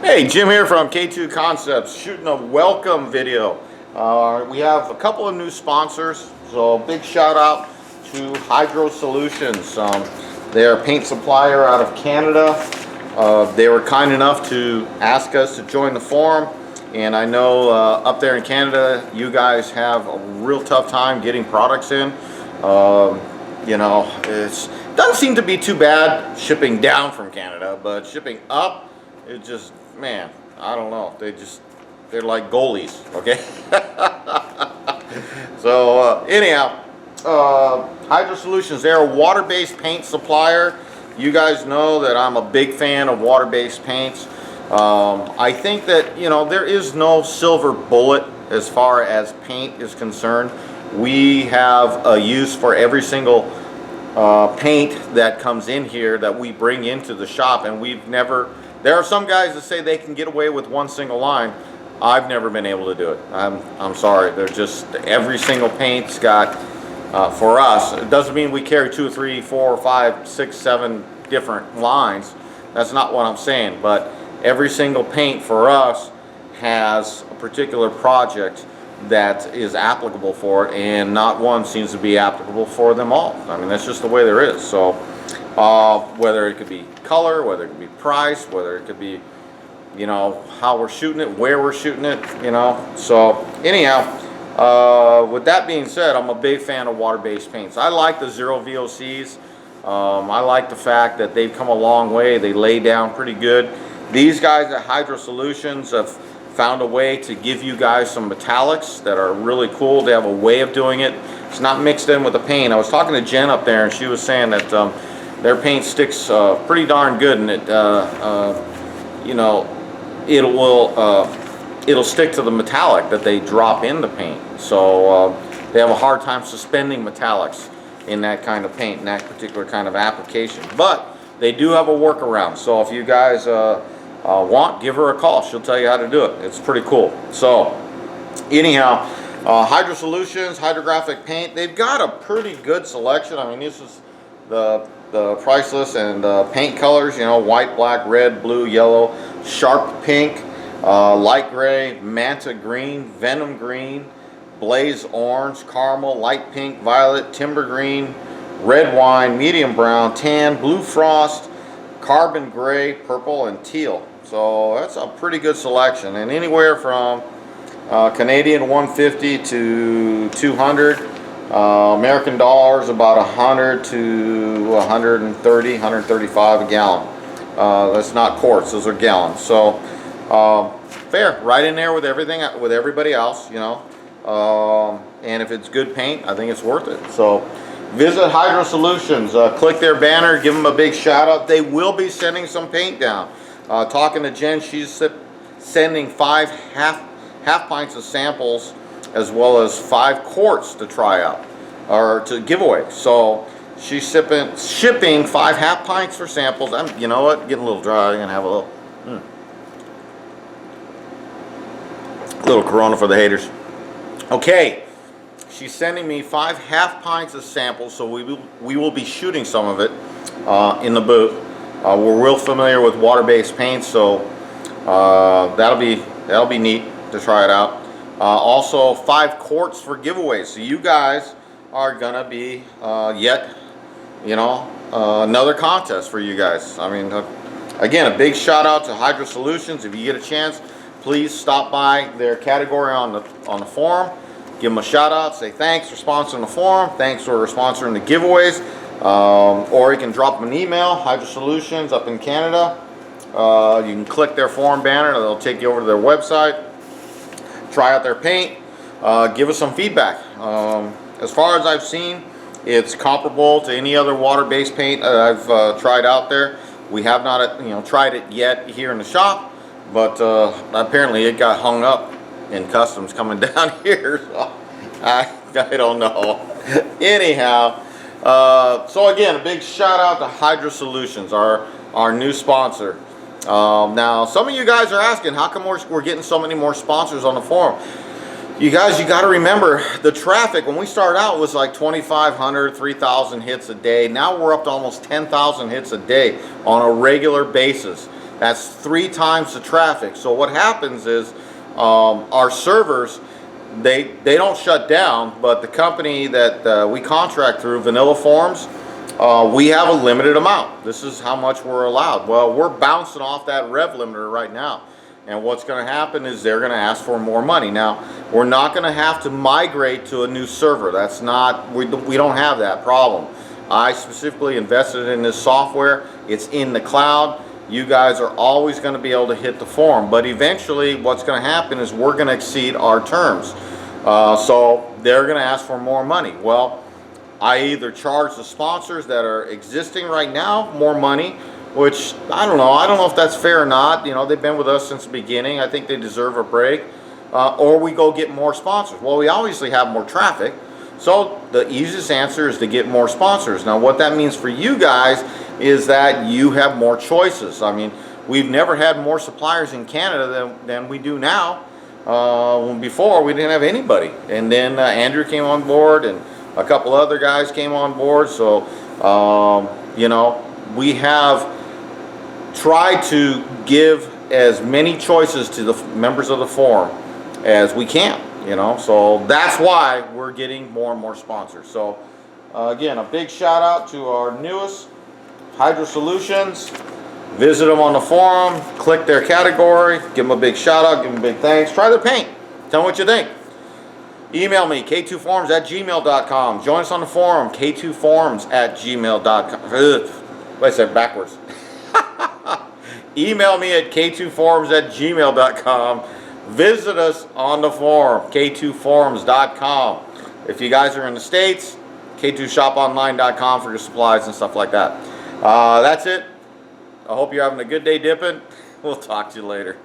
Hey, Jim here from K2 Concepts, shooting a welcome video. We have a couple of new sponsors, so big shout out to Hydro Solutions. They're a paint supplier out of Canada. They were kind enough to ask us to join the forum, and I know up there in Canada you guys have a real tough time getting products in. You know, it doesn't seem to be too bad shipping down from Canada, but shipping up, it just, man, I don't know. They're like goalies, okay? So anyhow, Hydro Solutions, they're a water-based paint supplier. You guys know that I'm a big fan of water-based paints. I think that, you know, there is no silver bullet as far as paint is concerned. We have a use for every single paint that comes in here that we bring into the shop, and we've never, there are some guys that say they can get away with one single line. I've never been able to do it. I'm sorry. They're just, every single paint's got, for us, it doesn't mean we carry 2, 3, 4, 5, 6, 7 different lines. That's not what I'm saying, but every single paint for us has a particular project that is applicable for it, and not one seems to be applicable for them all. I mean, that's just the way there is. So whether it could be color, whether it could be price, whether it could be, you know, how we're shooting it, where we're shooting it, you know. So anyhow, with that being said, I'm a big fan of water-based paints. I like the Zero VOCs. I like the fact that they've come a long way. They lay down pretty good. These guys at Hydro Solutions have found a way to give you guys some metallics that are really cool. They have a way of doing it. It's not mixed in with the paint. I was talking to Jen up there, and she was saying that their paint sticks pretty darn good, and it, you know, it'll stick to the metallic that they drop in the paint. So they have a hard time suspending metallics in that kind of paint, in that particular kind of application. But they do have a workaround. So if you guys want, give her a call. She'll tell you how to do it. It's pretty cool. So anyhow, Hydro Solutions, hydrographic paint, they've got a pretty good selection. I mean, this is the price list and paint colors, you know, white, black, red, blue, yellow, sharp pink, light gray, manta green, venom green, blaze orange, caramel, light pink, violet, timber green, red wine, medium brown, tan, blue frost, carbon gray, purple, and teal. So that's a pretty good selection, and anywhere from Canadian 150 to 200, American dollars about 100 to 130, 135 a gallon. That's not quarts; those are gallons. So fair, right in there with everything, with everybody else, you know. And if it's good paint, I think it's worth it. So visit Hydro Solutions, click their banner, give them a big shout out. They will be sending some paint down. Talking to Jen, she's sending 5 half pints of samples, as well as 5 quarts to try out, or to give away. So she's shipping 5 half pints for samples. You know what, getting a little dry. I'm gonna have a little Corona for the haters. Okay, she's sending me 5 half pints of samples, so we will be shooting some of it in the booth. We're real familiar with water-based paints, so that'll be neat to try it out. Also 5 quarts for giveaways. So you guys are gonna be yet, you know, another contest for you guys. I mean, again, a big shout out to Hydro Solutions. If you get a chance, please stop by their category on the forum. Give them a shout out. Say thanks for sponsoring the forum. Thanks for sponsoring the giveaways. Or you can drop them an email. Hydro Solutions up in Canada. You can click their forum banner. They'll take you over to their website. Try out their paint. Give us some feedback. As far as I've seen, it's comparable to any other water-based paint that I've tried out there. We have not, you know, tried it yet here in the shop, but apparently it got hung up in customs coming down here. So I don't know. Anyhow, so again, a big shout out to Hydro Solutions, our new sponsor. Now, some of you guys are asking, how come we're getting so many more sponsors on the forum? You guys, you got to remember, the traffic when we started out was like 2,500, 3,000 hits a day. Now we're up to almost 10,000 hits a day on a regular basis. That's 3 times the traffic. So what happens is our servers, they don't shut down, but the company that we contract through, Vanilla Forms, we have a limited amount. This is how much we're allowed. Well, we're bouncing off that rev limiter right now. And what's going to happen is they're going to ask for more money. Now, we're not going to have to migrate to a new server. That's not, we don't have that problem. I specifically invested in this software. It's in the cloud. You guys are always going to be able to hit the form. But eventually, what's going to happen is we're going to exceed our terms. So they're going to ask for more money. Well, I either charge the sponsors that are existing right now more money, which I don't know if that's fair or not. You know, they've been with us since the beginning. I think they deserve a break. Or we go get more sponsors. Well, we obviously have more traffic, so the easiest answer is to get more sponsors. Now, what that means for you guys is that you have more choices. I mean, we've never had more suppliers in Canada than we do now. Before, we didn't have anybody. And then Andrew came on board, and a couple other guys came on board. So, you know, we have tried to give as many choices to the members of the forum as we can, you know, so that's why we're getting more and more sponsors. So again, a big shout out to our newest, Hydro Solutions. Visit them on the forum, click their category, give them a big shout out, give them a big thanks, try their paint, tell them what you think. Email me, k2forums@gmail.com. Join us on the forum, k2forums@gmail.com. Wait a second, backwards. Email me at k2forums@gmail.com. Visit us on the forum, k2forums.com. If you guys are in the States, k2shoponline.com for your supplies and stuff like that. That's it. I hope you're having a good day dipping. We'll talk to you later.